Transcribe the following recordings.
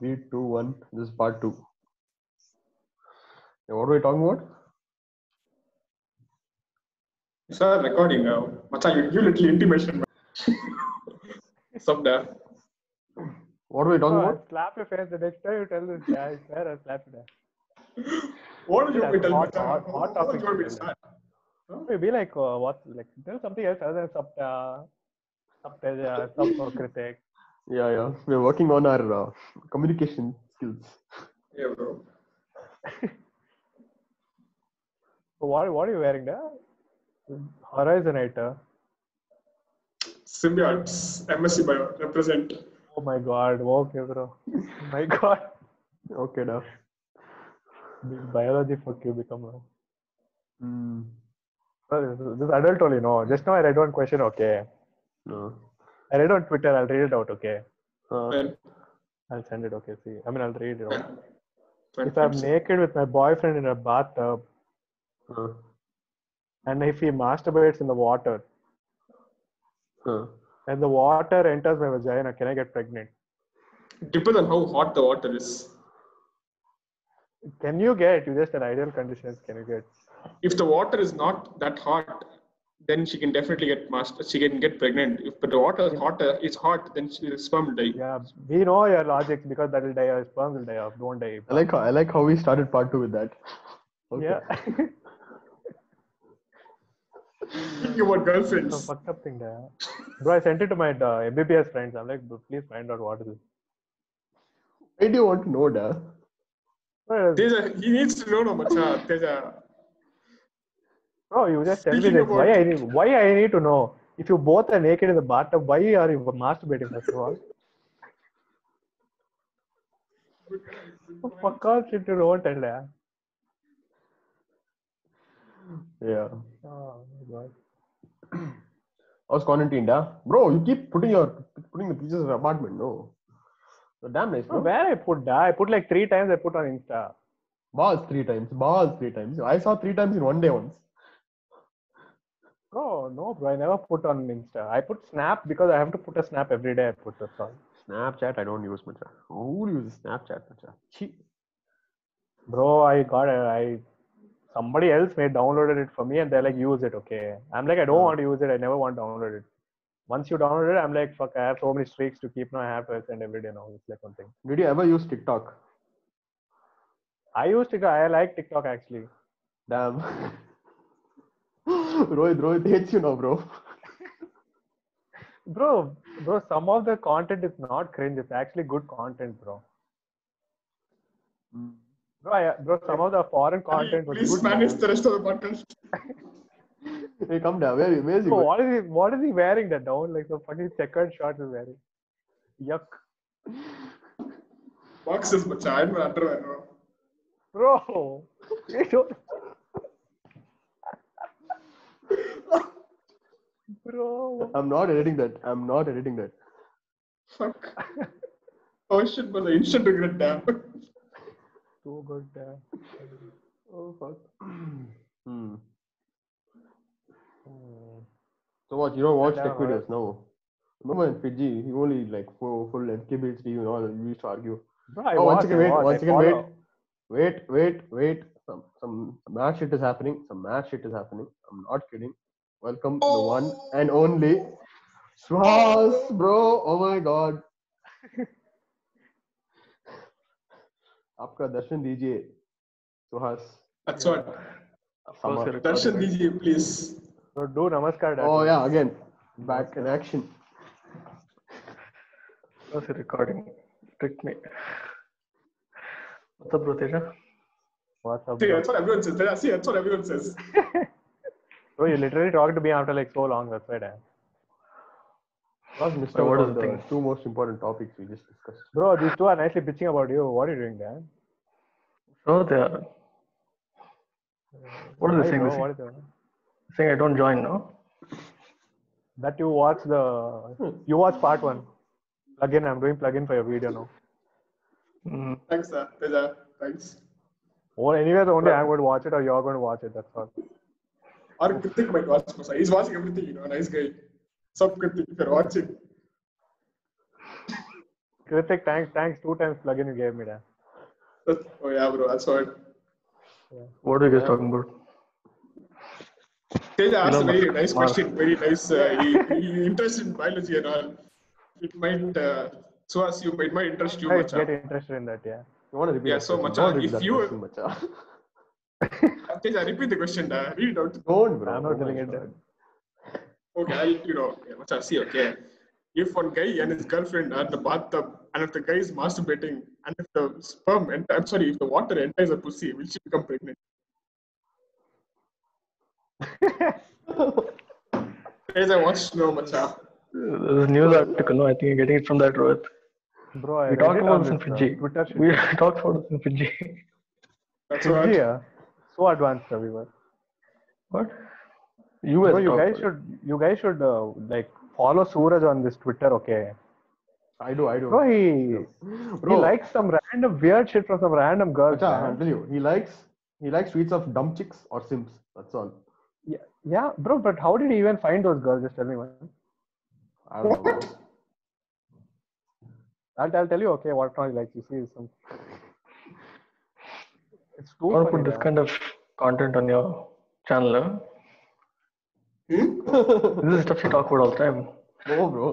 3, 2, 1. This is part 2. What are we talking about? Sir, recording. Macha, you give little intimation. Stop there. What are we talking about? Slap your face the next time you tell this guy. I swear I'll slap you there. What do you want me to tell Hot Macha? What topic. do you want me to start? Be like, tell something else other than sub-critic. Yeah. We're working on our communication skills. Yeah, bro. So what are you wearing there? Horizonite. Symbiotes, MSc Bio, represent. Oh my god, okay bro. My god. Okay, now. Biology fuck you become a... This adult only, no. Just now I read one question, okay. No. I read on Twitter, I'll read it out, okay. Well, I'll send it, okay, see. I'll read it out. well, If I'm naked with my boyfriend in a bathtub, and if he masturbates in the water, and the water enters my vagina, can I get pregnant? depends on how hot the water is. Can you get? You just said ideal conditions. Can you get? If the water is not that hot, then she can definitely get she can get pregnant. If but the water is hotter, it's hot, then sperm will die. Yeah, we know your logic because that will die off, sperm will die off. Don't die. I like how we started part 2 with that. Okay. Yeah. Thinking about girlfriends. Some fucked up thing there. Bro, I sent it to my MBBS friends. I'm like, please find out what it is. Why do you want to know, da? Well, He needs to know, no, Macha. bro, you just tell me Speaking this. about- Why I need to know? If you both are naked in the bathtub, why are you masturbating first of all? Fuck all shit you don't tell ya. Yeah. Oh my god. I was quarantined, bro. You keep putting the pieces of your apartment. No. So damn nice, Bro, no? where I put that? I put like 3 times. I put on Insta. Balls 3 times. I saw 3 times in one day once. Bro, no, bro. I never put on Insta. I put Snap because I have to put a snap every day. I put that's all. Snapchat, I don't use much. Who uses Snapchat much? Bro, somebody else may downloaded it for me and they're like, use it, okay. I'm like, I don't want to use it. I never want to download it. Once you download it, I'm like, fuck, I have so many streaks to keep. Now I have to send every day now. It's like one thing. Did you ever use TikTok? I use TikTok. I like TikTok actually. Damn. Rohit hates you now, bro. Bro, some of the content is not cringe. It's actually good content, bro. Bro, some of the foreign content was Please good. manage the rest of the podcast. Hey, come down. Where is he? Bro, what is he wearing that down? Like the fucking checkered shorts is wearing. Yuck. Boxes, Macha. I'm an underwear. Bro, you don't. Bro. I'm not editing that. Fuck. Oh shit, was an instant regret, damn. Too good. Oh fuck. So what? You don't watch tech videos now? Remember in Fiji, you only like full MKBHD and all. We used to argue. Bro, One second, wait. Some mad shit is happening. I'm not kidding. Welcome the one and only Swaz, bro. Oh my god. आपका दर्शन दीजिए Suhas. That's what. Darshan DJ, please. So do namaskar. Oh yeah, again back in action. What's the recording? Trick me. What's up, bro, Teja? What's up, See, bro? that's what everyone says. See, that's what everyone says. Bro, you literally talked to me after like so long. That's why, damn. Was missed out on the 2 most important topics we just discussed. Bro, these 2 are nicely bitching about you. What are you doing there? Oh, they are. What are they saying? What is it? Saying I don't join, no? That you watch part 1. Plugin. I'm doing plugin for your video now. Thanks, Teja. Thanks. Or anyways, only I'm going to watch it or you're going to watch it. That's all. Or Kritik might watch. He's watching everything, nice guy. Sup, Kritik, if you're watching. Kritik, thanks 2 times plugin you gave me there. Oh yeah, bro. That's what. What are you guys talking about? Tej asked a Elon very Musk, nice Mars. question. Very nice. He interested in biology and all. It might. So as you, it might interest you, Guys Macha. get interested in that, yeah. You want to repeat Yeah, that so question? Macha, Don't repeat if that you- question, Macha. Tej, repeat the question. Read it out. Don't, bro. I'm not Oh my telling it. God. Okay, Macha, see, okay. If one guy and his girlfriend are in the bathtub, and if the guy is masturbating, and if the sperm, if the water enters the pussy, will she become pregnant? Tej, I want to know, Macha. There's a news article. No, I think you're getting it from that, Rohit. Bro, I We read talked it about on this in this Fiji. Twitter shit. We talked about this in Fiji. That's Fiji, what. yeah. So advanced we were. What? US Bro, you talked guys about it. should like follow Suraj on this Twitter, okay? I do. Bro, he Bro, likes some random weird shit from some random girls. Macha, man. I'll tell you. He likes tweets of dumb chicks or simps. That's all. Yeah, bro, but how did he even find those girls? Just tell me, man. I don't know. Bro. I'll tell you, okay, what not he likes. You see, some. It's too I want to funny, put this man. kind of content on your channel. Huh? Hmm? This is stuff you talk about all the time. No, bro.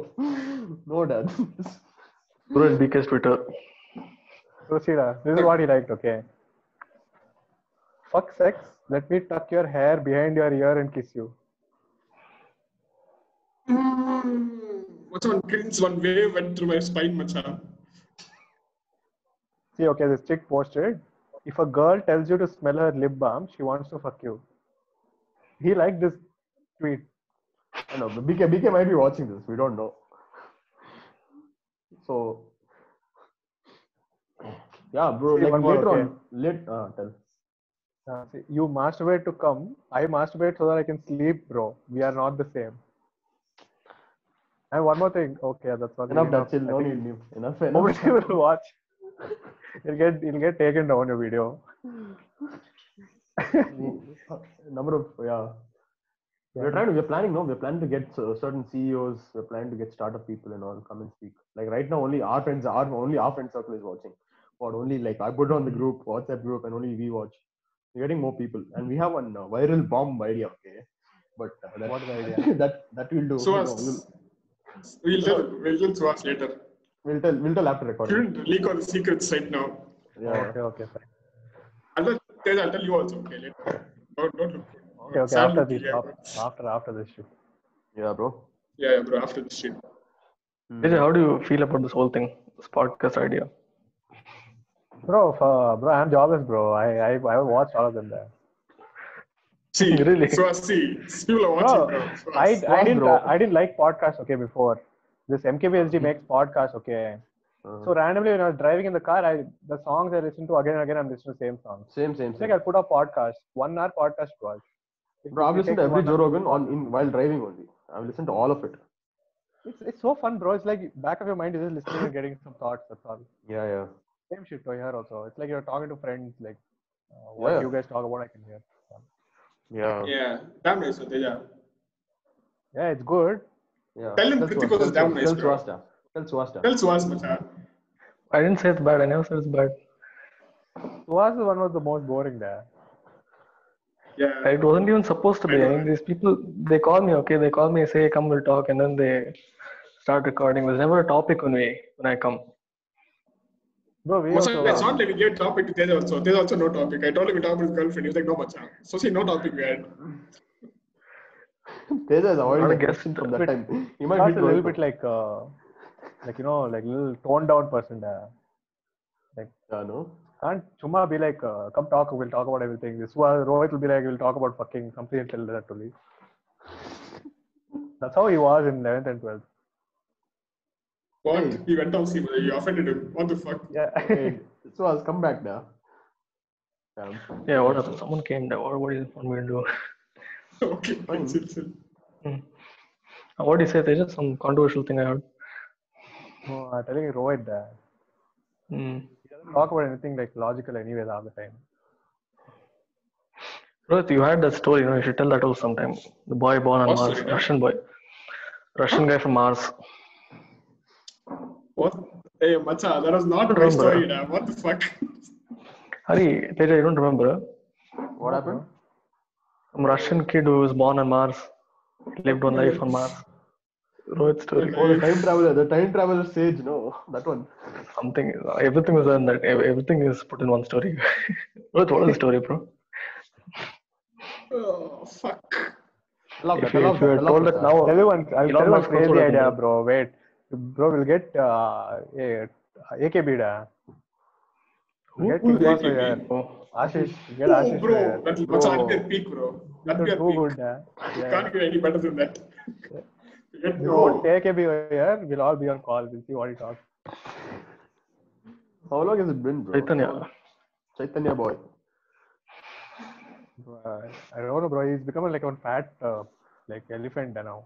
No, Dad. Suraj BK's Twitter. Proceed. This is what he liked, okay? Fuck sex. Let me tuck your hair behind your ear and kiss you. What's one cringe? One wave went through my spine, Macha. See, okay, this chick posted, if a girl tells you to smell her lip balm, she wants to fuck you. He liked this tweet. I know. But BK might be watching this. We don't know. So, yeah, bro. See, Like one more, later okay. on, tell. See, you masturbate to come. I masturbate so that I can sleep, bro. We are not the same. And one more thing. Okay, that's all. Enough. That's it. No need. Enough. Nobody will watch. It'll get taken down your video. Number of We're planning to get certain CEOs. We're planning to get startup people and all come and speak. Like right now, only our friend circle is watching. Or only like I put on the group, WhatsApp group, and only we watch. We're getting more people, and we have one viral bomb idea. Okay, but What is the idea? that we'll do. So we'll tell Suhas later. We'll tell after recording. Shouldn't leak all the secrets right now. Yeah. Okay, fine. I'll tell you also. Okay, later. Don't look. Okay, Sad after looking, this, yeah. after this shit. Yeah, bro. Yeah, bro. After this shit. Vijay, how do you feel about this whole thing, this podcast idea? Bro, I'm jobless, bro. I watched all of them there. See, Really? see, people are watching, bro. Suhas. I didn't like podcasts, okay, before. This MKBHD makes podcasts, okay. So randomly when I was driving in the car, the songs I listen to again and again, I'm listening to the same songs. Same. It's like I'll put a podcast, 1 hour podcast was. Bro, I've listened to every Joe Rogan while driving only. I've listened to all of it. It's so fun, bro. It's like back of your mind, you're just listening and getting some thoughts. That's all. Yeah. Same shit over here also. It's like you're talking to friends. Like what Yeah. you guys talk about, I can hear. Yeah. Yeah, damn nice, Teja. Yeah, it's good. Yeah. Tell him Kritik was damn nice, bro. Tell Swasta. Tell Suhas, Macha. I didn't say it's bad. I never said it's bad. Suhas one was the most boring there. Yeah. It wasn't even supposed to be. I mean, these people, they call me, okay? They call me, say, come, we'll talk, and then they start recording. There's never a topic when I come. Bro, we Also, also, it's not like we gave topic to Teja also. There's also no topic. I told him we talk with his girlfriend. He was like, no, Macha. So see, no topic we had. Teja is Not avoiding a the guest. question from that time. He might Suhas be a little bit like you know, like little toned down person there. Yeah, no. Can't Chuma be like, come talk, we'll talk about everything. This was Rohit will be like, we'll talk about fucking something until that only. That's how he was in 11th and 12th. What? Hey. He went off, see, you offended him. What the fuck? Yeah. Hey, so I'll come back now. Yeah, what happened? Someone came there. What do you want me to do? Okay, chill. What do you say? There's just some controversial thing I heard. No, I'm telling you, Rohit there. Hmm. He doesn't talk about anything like logical anyways all the time. Rohit, you had that story, you should tell that also sometime. The boy born on What Mars, story? Russian boy. Russian guy from Mars. What? Hey, macha, that was not my Remember. story, da. What the fuck? Hari, Teja, you don't remember? What happened? Some Russian kid who was born on Mars. He lived one life on Mars. Rohit story. Oh, the time traveler sage, no, that one. Something, everything was in that. Everything is put in one story. Rohit, what is the story, bro? Oh, fuck. If you had told that now, I'll tell you one Elon Musk crazy also would have idea, done. bro. Wait, bro, we'll get AKB da. We'll get Who's King Boss AKB? here. Oh, Ashish, get Oh, Ashish bro, here. that's Bro, at peak, bro. That'd this be is a too peak. good, da. You Yeah. can't get any better than that. We put AKB here. We'll all be on call. We'll see what he talks. How long has it been, bro? Chaitanya boy. I don't know, bro. He's becoming like one fat, like elephant now.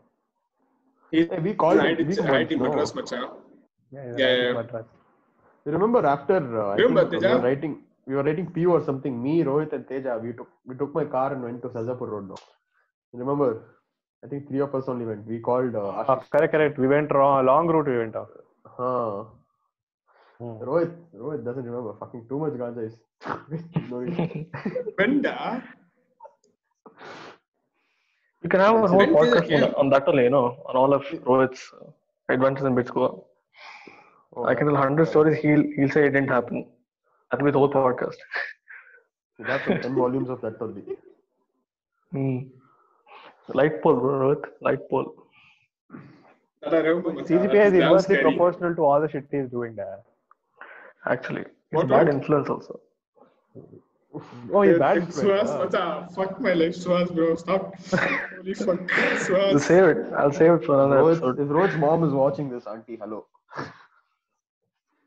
Hey, we called him IT once, no? Madras, macha. Yeah. Madras. You remember after Remember, I think Teja? we were writing PU or something. Me, Rohit, and Teja. We took my car and went to Sajapur Road. No, remember? I think 3 of us only went. We called Ashish. Correct. We went long route. We went off. Rohit doesn't remember. Fucking too much ganja is. No reason. Venda. you can have a whole podcast on that only, on all of Rohit's adventures in BitScore. I can tell 100 stories. He'll say it didn't happen. That'll be the whole podcast. That's 10 volumes of that only. Light pole, bro, Rohit. Light pole. CGPA is inversely proportional to all the shit he's doing there. Actually, it's bad influence also. Oh, he's bad influence. Swaz, fuck my life, Swaz, bro. Stop. Holy fuck. I'll Swaz. save it for another episode. If Rohit's mom is watching this, auntie, hello.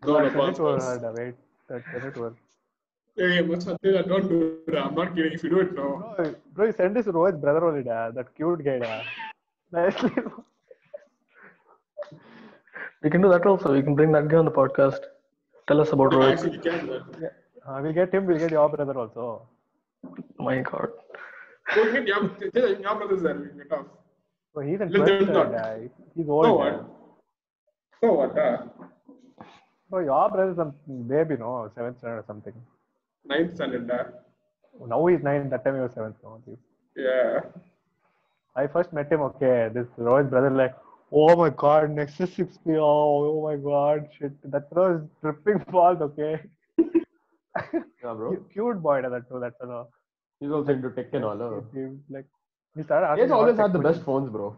No, Send it to her, wait. Send it to her. Hey, macha, don't do that. I'm not kidding. If you do it, no. Bro, you send this to Rohit's brother only, that cute guy. Nicely. We can do that also. We can bring that guy on the podcast. Tell us about Rohit. Actually, can. We'll get him. We'll get your brother also. My God. Go get your brothers there. We get off. So he's in Let them 12th talk. guy. He's old. So what? So what? So your brother's some baby, no? 7th standard or something. 9th standard. Now he's 9. That time he was 7th. No? Yeah. I first met him. Okay, this Rohit's brother like, oh my God, Nexus 6P. Oh my God, shit. That was tripping fault. Okay. Yeah, bro. Cute boy that too. That's all. He's also into tech and all. Like, he started asking. He's always had the best phones, bro.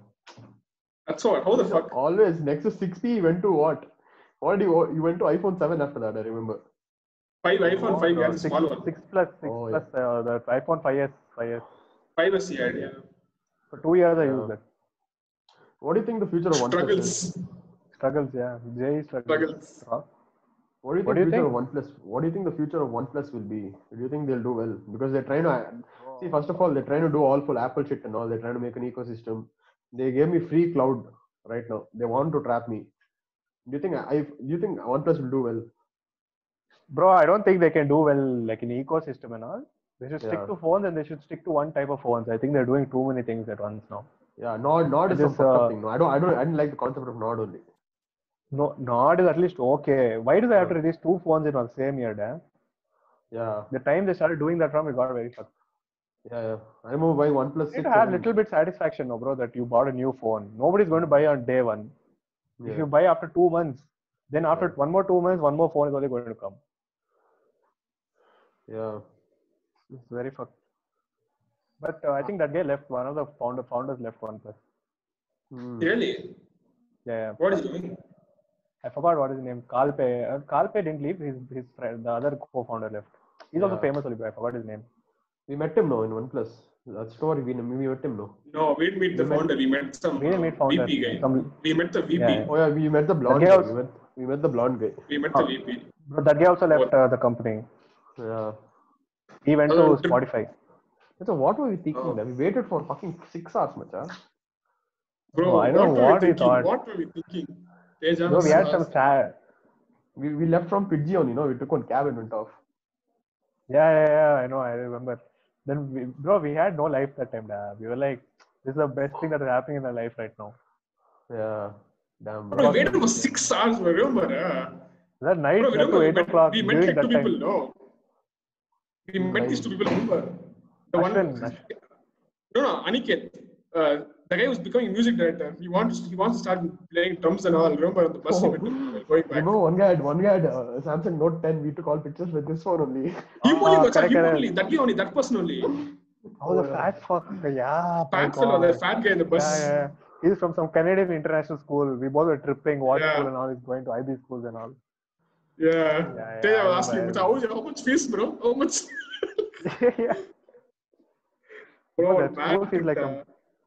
That's what. How the fuck? Always. Nexus 6P, he went to what? What did you went to iPhone 7 after that, I remember. 5 iPhone 5 has a small one. 6 plus, the iPhone 5S. 5S, yeah. For 2 years I used it. What do you think the future of OnePlus is? Struggles, yeah. Jay struggles. What do you think the future of OnePlus will be? Do you think they'll do well? Because they're trying to see, first of all, they're trying to do all full Apple shit and all. They're trying to make an ecosystem. They gave me free cloud right now. They want to trap me. Do you think OnePlus will do well? Bro, I don't think they can do well like in ecosystem and all. They should stick to phones and they should stick to one type of phones. I think they're doing too many things at once now. Yeah, Nord is some fucked up thing. No, I didn't like the concept of Nord only. No, Nord is at least okay. Why do they have to release 2 phones in one same year, Dan? Yeah. The time they started doing that from, it got very fucked. Yeah. I remember buying OnePlus 6. You have little bit satisfaction, no, bro, that you bought a new phone. Nobody's going to buy on day one. Yeah. If you buy after 2 months, then after 1 more 2 months, 1 more phone is only going to come. Yeah. It's very fucked. But I think that guy left. One of the founders left OnePlus. Really? Yeah. What is he doing? I forgot what his name. Kalpe. Kalpe didn't leave. His friend, the other co-founder left. He's also famous, only, but I forgot his name. We met him now in OnePlus. That story, we met him now. No, we didn't meet the founder. We met some VP guy. We met the VP. Yeah. Oh yeah, we met the blonde guy. We met the blonde guy. We met the VP. But that guy also left the company. Yeah. He went to Spotify. So what were we thinking? We waited for fucking 6 hours, macha. Bro, I don't know what we thought. What were we thinking? No, we had some sad. We left from Pidgey only, we took one cab and went off. Yeah, I know, I remember. Then, we had no life that time. We were like, this is the best thing that is happening in our life right now. Yeah, damn. Bro, we waited for 6 hours, remember? That night, Bro, that remember to 8 o'clock we met during like that two time. people, no? We met these two people, remember? The Ashwin. No, Aniket. The guy was becoming music director. He wants to start playing drums and all. Remember on the bus we met while going back. Remember one guy had Samsung Note 10. We took all pictures with this phone only. Him only, Bacha, correct, him correct. only. That guy only. That person only. Oh, the fat fuck. Yeah. my Fat fellow, the God. fat guy in the bus. Yeah. He's from some Canadian international school. We both were tripping what Yeah. school and all. He's going to IB schools and all. Yeah. They I were asking, remember. how much fees, bro? How much? Yeah. Bro, That school man, fees like some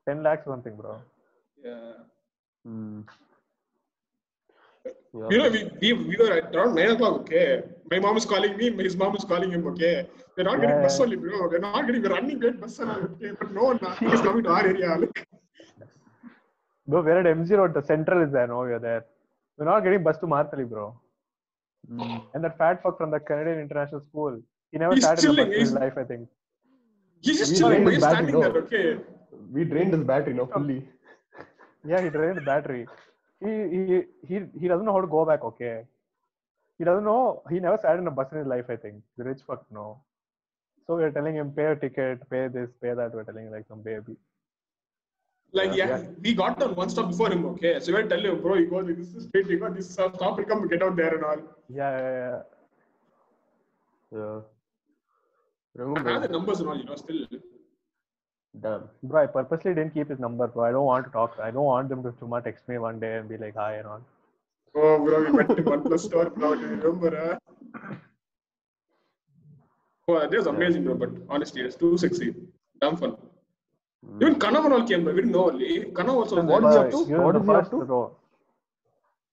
10 lakhs or something, bro. yeah. Hmm. Yeah. You know, we were at around 9 o'clock, okay? My mom is calling me, his mom is calling him, okay? We're not getting bus only, bro. We're running great bus and all, okay? But no one is coming to our area. Like, Bro, we're at M0 Road. The central is there. No, we're there. We're not getting bus to Martali, bro. And that fat fuck from the Canadian international school, he never He's sat in a bus chilling, in his life, I think. he's just We chilling, drained but his he's battery, standing there, no. okay? We drained his battery, no, fully. Yeah, he drained the battery. He doesn't know how to go back, okay? He doesn't know. He never sat in a bus in his life, I think. The rich fuck, no. So we're telling him, pay a ticket, pay this, pay that. We're telling him like some baby. Like, we got down one stop before him, okay? So we're telling him, bro, you go, this is straight, you got this stop, and come get out there and all. Yeah. Yeah. I have Remember? the numbers and all, you know, still. Damn. Bro, I purposely didn't keep his number, bro. I don't want to talk. I don't want them to Chuma text me one day and be like, hi and all. Oh, bro, we met in OnePlus store, bro. Do you remember? Oh, that was amazing, bro. But honestly, it's too sexy. Damn fun. Even Kanav and all came, bro. We didn't know only. Kanav also What was is he there. up to? He was What in is the he up first to? row.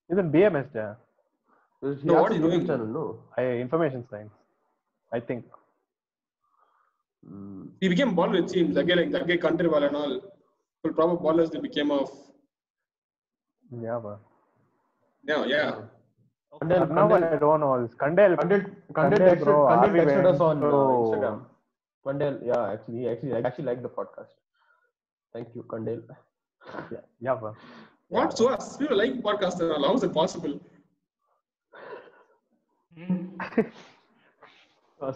He's in BMS there. He No, has what a is he YouTube doing? channel, no? Information science, I think. He became baller, it seems. That guy Kantriwal and all. Full proper ballers they became of. Yeah, bro. Yeah. Now I don't know. This Kandel Kandel bro, texted us on so... Instagram. Kandel, yeah, actually, I actually like the podcast. Thank you, Kandel. Yeah, bro. What? So us? People like podcasts and all. How is it possible?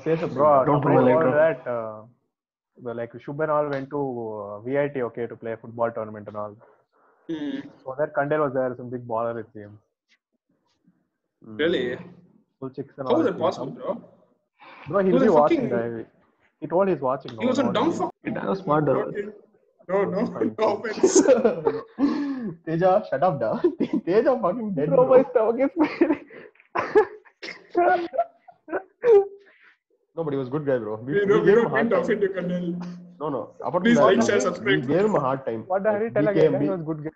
Say something. Bro, Don't somebody do it told later. that well, like Shubhan all went to VIT, okay, to play a football tournament and all. So that Kandel was there, some big baller it seems. Really? Full chicks and How all. is it possible, bro? Bro, he'll was be a watching. fucking- He told he's watching. He was a dumb fuck. It was smart. Okay. No offense. Teja, shut up, da. Teja fucking dead. Bro, Bro. my stomach is paining. No, but he was a good guy, bro. We gave don't him a hard mean to time. offend you, Colonel. No. Apart Please from like, that, share, we subscribe. gave him a hard time. What the hell Like, tell BKMB, again? He was good guy.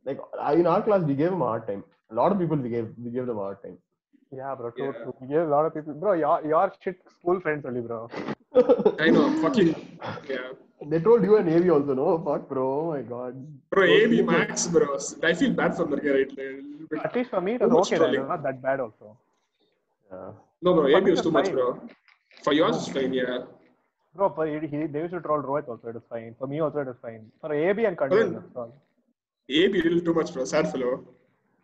like in our class, we gave him a hard time. A lot of people we gave them a hard time. Yeah, bro. True. We gave a lot of people. Bro, your shit school friends only, bro. I know, fucking. Yeah. They told you and AV also, no? Fuck, bro. Oh my god. Bro, AB Max, bro. I feel bad for that guy, right? Like, At least for me, it Too was much okay. Then. It trolling. was not that bad also. Yeah. No, bro, For AB me, was it too was much, fine. bro. For yours, it's fine, yeah. Bro, but they used to troll Rohit also. It was fine. For me also, it was fine. For AB and Kandil, that's all. AB little too much, bro. Sad fellow.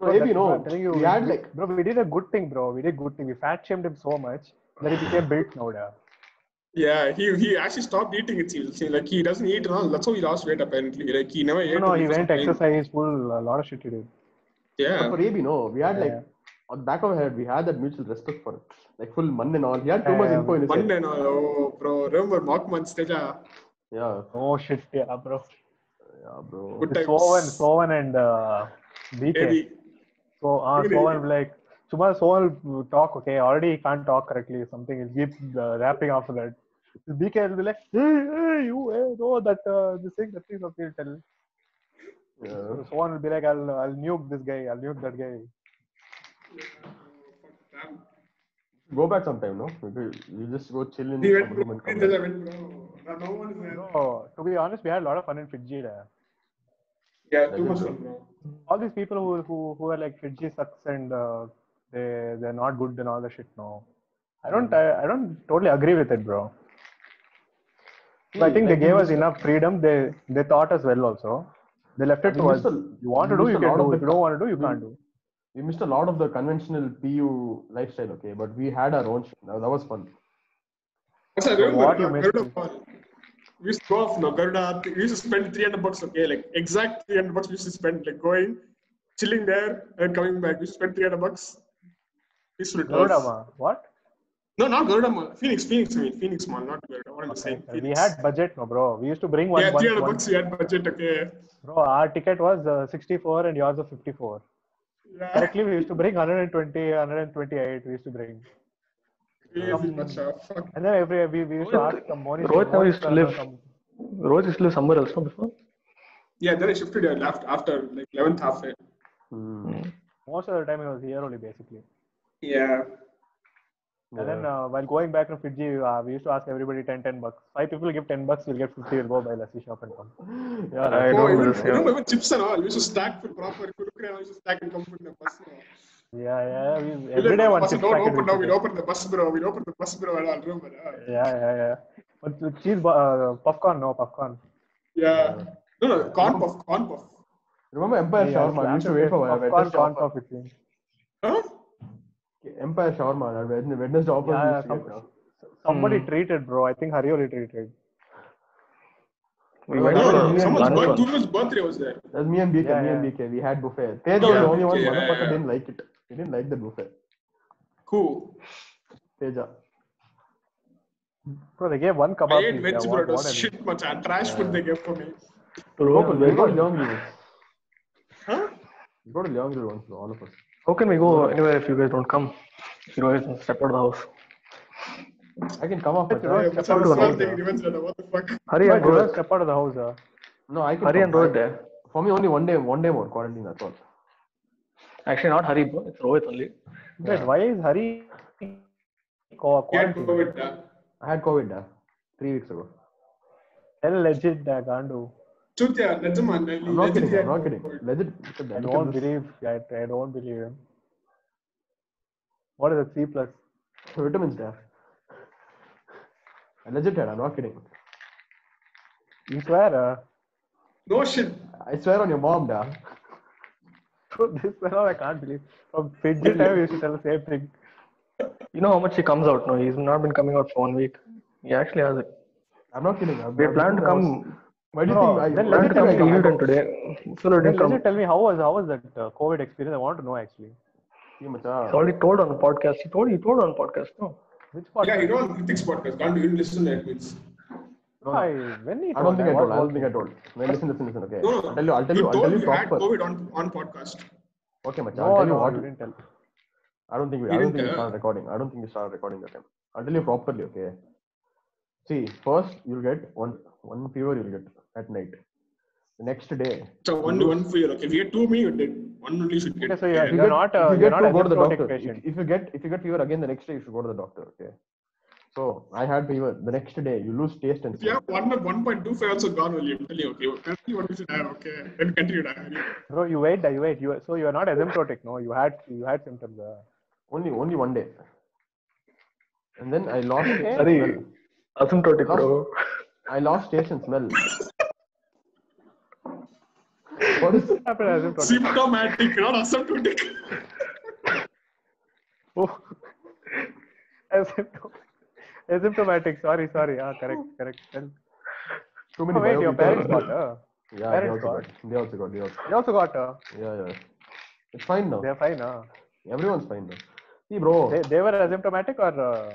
No, Bro, AV, that's what no. I'm telling you, We had like. bro, we did a good thing, bro. We did good thing. We fat shamed him so much that he became built now, yeah. Yeah, he actually stopped eating, it seems. Like, he doesn't eat and all. That's how he lost weight, apparently. Like, he never ate. No, he for went some time. exercise, full, a lot of shit he did. Yeah. But for AB, no. We had like. Yeah. On the back of our head, we had that mutual respect for him. Like full man and all. He had too much info in his One head. and all. Oh, bro. Remember Mockman Steja? Yeah. Oh shit, yeah, bro. Yeah, bro. Good times. Sovan and BK. AB. So, Sovan will like, Sovan will talk, okay, already he can't talk correctly, something, he'll keep rapping after that. BK will be like, hey, you, no, this thing, okay, he'll tell. Yeah. So Sovan will be like, I'll nuke this guy, I'll nuke that guy. Go back sometime, no? You just go chill in He some went, room and come bro. back. No one is there. So, to be honest, we had a lot of fun in Fiji there. Yeah, too much fun, bro. All these people who are like Fiji sucks and they're not good and all the shit, no. I don't totally agree with it, bro. So I think they gave us enough freedom. They taught us well also. They left it to us. You want to do, you can do. If you don't want to do, you can't do. We missed a lot of the conventional PU lifestyle, okay, but we had our own shit. That was fun. Also, I So remember what you missed Garuda is- Mall. We used to go off, no, Garuda. We used to spend $300, okay, like exact $300 we used to spend, like going, chilling there, and coming back. We used to spend $300. Peaceful it was. Garuda Ma, what? No, not Garuda Mall. Phoenix, I mean, Phoenix Mall, not Garuda. What am I saying? We Phoenix. had budget, no, bro. We used to bring one. Yeah, one, $300 one we had budget, okay. Bro, our ticket was 64 and yours was 54. Yeah, Correctly, we used to bring 120, 128. We used to bring. crazy much. Fuck. And then we used to ask some money. Rohit never used to live. Rohit used to live somewhere else, no, before? Yeah, then I shifted here after like 11th halfway. Most of the time, he was here only, basically. Yeah. And then while going back to Fiji, we used to ask everybody $10. 5 people give $10, you'll get 50. You'll go buy lassi shop and come. Yeah, I Oh, don't even, know this. Yeah. even chips and all. We used to stack for proper kurukure. We used to stack and come put in the bus. yeah. Every day one chips Don't packet. open now. We'll open the bus, bro. We'll open the bus, bro. I don't remember. Yeah. But with cheese, popcorn, no popcorn. Yeah. No, corn puff. Remember Empire Shawarma? We used to wait for popcorn, Wednesday corn offer. puff, it seems. Huh? Empire Shawarma. That Wednesday offer. we Yeah, used to get now. somebody treated, bro. I think Hari only treated. We No, went that was for me and Someone's lunch birthday, once. Turu's birthday was there. That's me and BK. Yeah, Me and yeah. BK. We had buffet. Teja was the only one. okay, yeah, Motherfucker yeah. didn't like it. He didn't like the buffet. Cool. Teja. Bro, they gave one I kebab ate piece. veg, Yeah, bro. what, It was what else? shit much. And trash food they gave for me. Rohit, We where go to go? Leon once. Huh? We go to Leon once, all of us. How can we go anywhere if you guys don't come? If you guys step out of the house. I can come off. Rohit, But What's step out up? of the Small house. thing, revenge, what the fuck? Hari and Rohit, Rohit. step out of the house. no, I can. Hari come. and Rohit there. For me, only one day more quarantine. That's all. Actually, not Hari, bro. It's Rohit only. Wait, why is Hari Yeah, quarantined? COVID. I had COVID 3 weeks ago. Tell legit, Gandu. Chutya, Najaman. I'm not kidding. Legit. I don't believe. I don't believe him. What is it? C plus. Vitamins there. I legit had. I'm not kidding. You swear? No shit. I swear on your mom, da. This fellow I can't believe. From Fiji time, we used to tell the same thing. You know how much he comes out? No, he's not been coming out for 1 week. He actually has it. I'm not kidding. We planned to come. Why do you No, think? then Planned to come to legit, Hilton today. So Then didn't come. legit, tell me how was that COVID experience? I want to know actually. He's already told on the podcast. He told on the podcast. No. Which part? Yeah, you know Kritik's podcast. Can't even listen to it. Means. When he I don't think I told. I what- don't think I told. Wait, listen. Okay. No, I'll tell you told you you had proper. COVID on podcast. Okay, Macha. No, I'll tell you no, what. you didn't tell. I don't think we didn't, started recording. I don't think we started recording that time. I'll tell you properly, okay? See, first you'll get one fever you'll get at night. The next day. So only one for you. Okay, if you get 2 me, you did. One only should get. Okay, so Yeah. you're not if you you're get not to go to the asymptomatic doctor. patient. If you get fever again the next day, you should go to the doctor, okay? So I had fever. The next day you lose taste and If you smell. have 1.25 also gone only, I'm telling you, okay. Currently what we should have, okay. Then continue to have. Bro, you wait. So you are not asymptomatic, no? You had symptoms. Only 1 day. And then I lost taste and Sorry. smell. Asymptotic, bro. I lost taste and smell. What is After asymptomatic. Symptomatic, not asymptomatic. Oh. Asymptomatic. Sorry. Correct. too many Wait, your bio- parents got Yeah, they parents also got. They also got. You also got Yeah. It's fine now. they're fine, Everyone's fine now. See, bro, They were asymptomatic or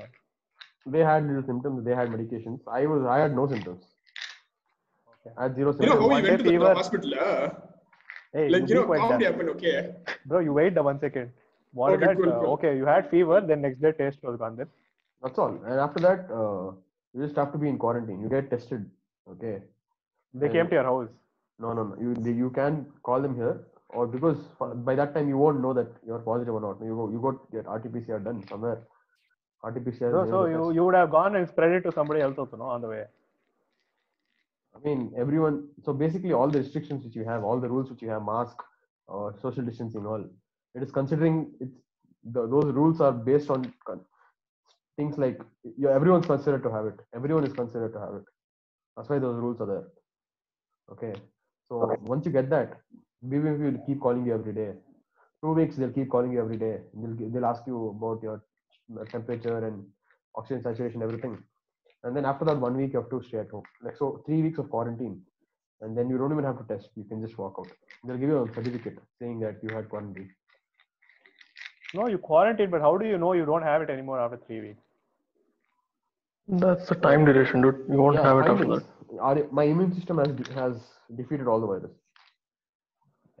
they had little symptoms. They had medications. I had no symptoms. Okay. I had zero You know symptoms. how One we day went to the fever. hospital? hey, Like, you you be know, quiet comedy then. happened, okay. Bro, you wait 1 second. What Okay, is that? cool. Okay, you had fever, then next day taste was gone. Then That's all. And after that, you just have to be in quarantine. You get tested. Okay. they came to your house. No. You can call them here, or because by that time you won't know that you're positive or not. You go get RT-PCR done somewhere. RT-PCR. No, is so the test. you would have gone and spread it to somebody else also, no, on the way. I mean, everyone. So basically, all the restrictions which you have, all the rules which you have, mask, social distancing, all. It is considering those rules are based on things like everyone's considered to have it. Everyone is considered to have it. That's why those rules are there. Okay. So once you get that, we will keep calling you every day. 2 weeks they'll keep calling you every day. They'll ask you about your temperature and oxygen saturation, everything. And then after that 1 week you have to stay at home. Like so, 3 weeks of quarantine, and then you don't even have to test. You can just walk out. They'll give you a certificate saying that you had quarantine. No, you quarantine, but how do you know you don't have it anymore after 3 weeks? That's the time duration, dude. You won't have it after that. My immune system has defeated all the virus.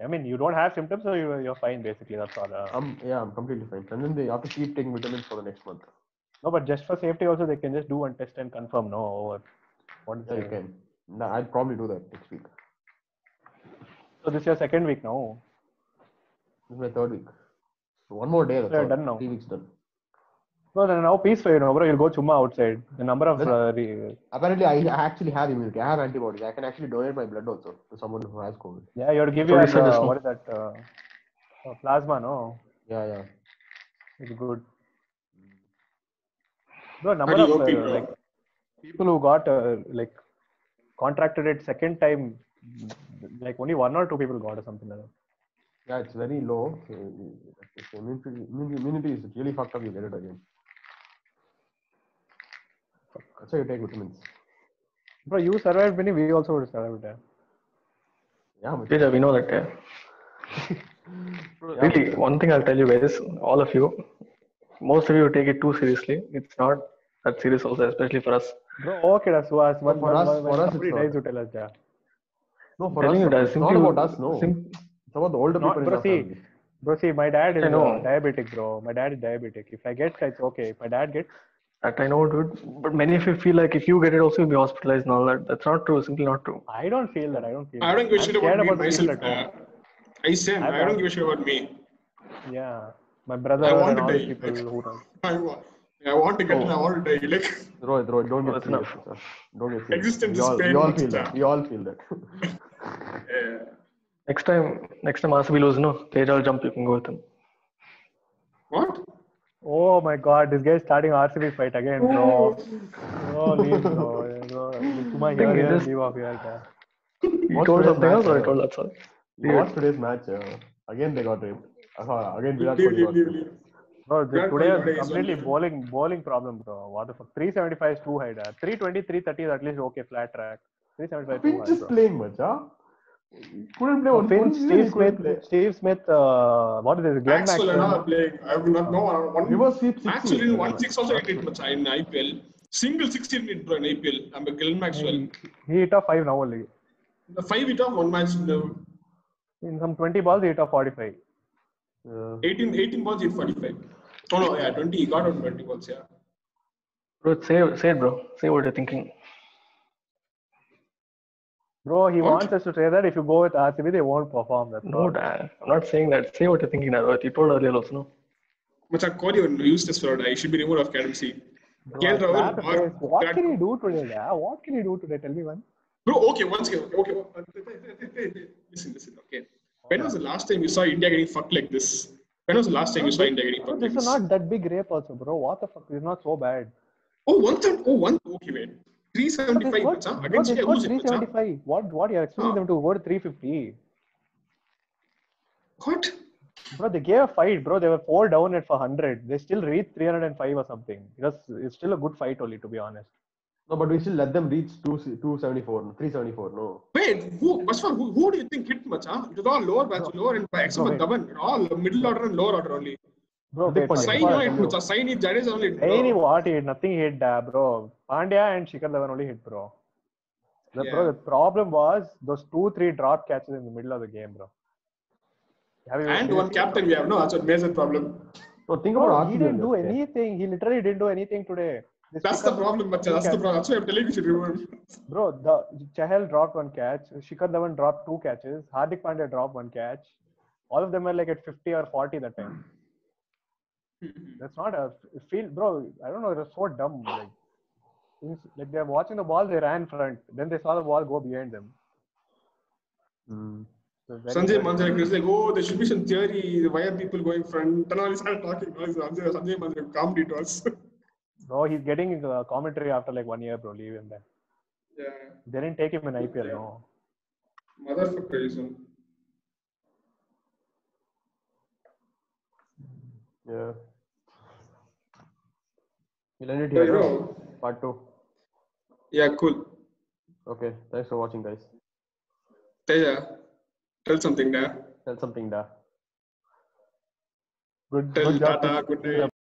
I mean, you don't have symptoms, so you're fine basically. That's all. I'm completely fine. And then they have to keep taking vitamins for the next month. No, but just for safety also, they can just do one test and confirm. No, over. What is Yeah, you can. No, I'll probably do that next week. So this is your second week now. This is my 3rd week. So 1 more day. That's all. Done now. 3 weeks done. No, then now peaceful, you know, bro. You'll go chumma outside. The number of apparently I actually have immunity. I have antibodies. I can actually donate my blood also to someone who has COVID. Yeah, you have to give your what is that? Plasma, no? Yeah. It's good. Bro, number of like people who got like contracted it second time, like only 1 or 2 people got or something like that. Yeah, it's very low. Immunity is really fucked up. You get it again. That's why you take vitamins. Bro, you survived many. We also would survive that. Yeah, Yeah, we know that. Yeah. Really, one thing I'll tell you guys, all of you, most of you take it too seriously. It's not that serious also, especially for us. Bro, okay, that's what for us somebody dies to tell us that. No, for us, it's not about us, no. It's about the older people in our family. Bro, see, my dad is diabetic, bro. My dad is diabetic. If I get, it's okay. If my dad gets, that I know, dude. But many of you feel like if you get it, also you'll be hospitalized and all that. That's not true. Simply not true. I don't feel that. I don't give a shit about me myself. I don't give a shit about me. Yeah, my brother and all the people who know. I want to get it. I want to die. Like, Rohit, don't get serious. Don't get serious. Existence is pain. We all feel that. Yeah. Next time RCB lose, no, Tej will jump. You can go with him. What? Oh my God, this guy is starting RCB fight again, bro. Oh, leave, bro. Leave off here. You told something else, or I told that sorry. Watch today's match. Again, they got raped. Again, Virat Kohli got raped. Bro, today is completely bowling problem, bro. What the fuck? 375 is too high. 320, 330 is at least okay, flat track. 375 Finch too high, is playing much, huh? Couldn't play one. Finch, Steve Smith, what is this? Glenn Maxwell are not playing. I will not know. Reverse sweep 6. Maxwell in 1-6 also hit much in IPL. Single 6 hit in IPL. I'm a Glenn Maxwell. He hit off 5 now only. The 5 hit off one match. In some 20 balls, he hit off 45. 18 balls, he hit 45. Oh no, yeah, 20. He got on 20 balls, yeah. Bro, say it, bro. Say what you're thinking. Bro, he wants us to say that if you go with RCB, they won't perform. That's no, Dad. I'm not saying that. Say what you're thinking, Dad. You told earlier also, no? But Kohli used this for he should be removed of captaincy. What can he do today, Dad? What can he do today? Tell me one. Bro, okay, once again. Okay. Listen, okay. When was the last time you saw India getting fucked like this? When was the last time you saw India getting fucked like this? This is not that big rape also, bro. What the fuck? It's not so bad. Okay, wait. 375, against India, who's 375. What you're expecting them to go to 350? What? Bro, they gave a fight, bro. They were 4 down at for 100. They still reached 305 or something. It's still a good fight only, to be honest. No, but we still let them reach 274, 374. No. Wait, who do you think hit much? It was all lower batch, lower and by except Dhawan, all middle order and lower order only. Bro, Saini Jadeja only hit. Saini what hit? Nothing hit, bro. Pandya and Shikhar Dhawan only hit, bro. Bro, the problem was those 2-3 drop catches in the middle of the game, bro. And one captain we have, no, that's a major problem. No, think about he didn't do anything. He literally didn't do anything today. That's the problem, Bacha. That's the problem. That's why I'm telling you to remove him. Bro, Chahal dropped 1 catch. Shikhar Dhawan dropped 2 catches. Hardik Pandya dropped 1 catch. All of them were like at 50 or 40 that time. That's not a feel, bro. I don't know. It was so dumb. Like they're watching the ball, they ran front. Then they saw the ball go behind them. Sanjay Manjari is like, oh, there should be some theory. Why are people going front? And all he started talking. Sanjay Manjari calmed it was. Bro, he's getting commentary after like 1 year, bro. Leave him there. Yeah. They didn't take him in IPL, no. Motherfucker, Yeah. We'll end it So, here. you No? know, Part 2. yeah, cool. Okay. Thanks for watching, guys. Teja, tell something there. Tell something, da. Tell Good job. Tata, good night.